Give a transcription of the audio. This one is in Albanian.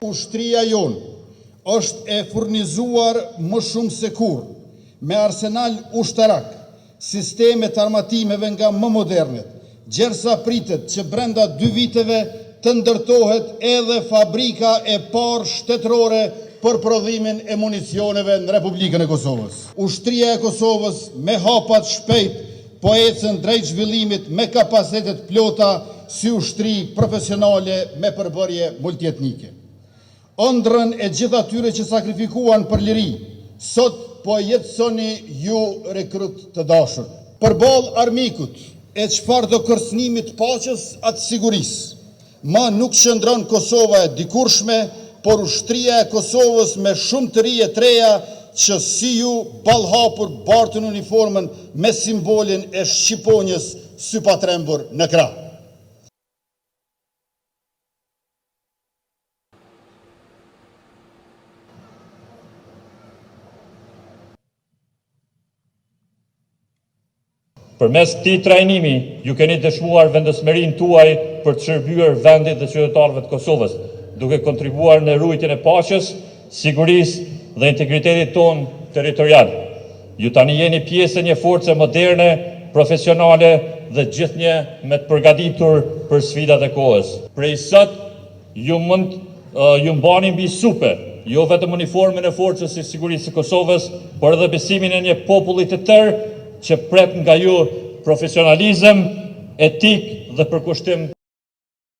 Ushtria jonë është e furnizuar më shumë se kur me arsenal ushtarak, sisteme të armatimeve nga më modernet, gjersa pritet që brenda 2 viteve të ndërtohet edhe fabrika e parë shtetërore për prodhimin e municioneve në Republikën e Kosovës. Ushtria e Kosovës me hapat shpejt po ecën drejt zhvillimit me kapacitetet plota si ushtri profesionale me përbërje multietnike. Ëndrrën e gjithë atyre që sakrifikuan për liri, sot po jetësoni ju rekrut të dashur. Përballë armikut e çfarëdo kërcënimit paqes atë sigurisë, ma nuk qëndron Kosova e dikurshme, por ushtria e Kosovës me shumë të ri e treja që si ju ballhapur bartën uniformën me simbolin e shqiponjës sy pa trembur në krah. Përmes këtij trajnimi, ju keni dëshmuar vendosmërinë tuaj për të shërbyer vendit dhe qytetarëve të Kosovës, duke kontribuar në ruajtjen e paqes, sigurisë dhe integritetit ton territorial. Ju tani jeni pjesë e një force moderne, profesionale dhe gjithnjë me të përgatitur për sfidat e kohës. Prej sot, ju mbani mbi supe, jo vetëm uniformën e forcës së sigurisë së Kosovës, por edhe besimin e një populli të tërë që pret nga ju profesionalizëm, etik dhe përkushtim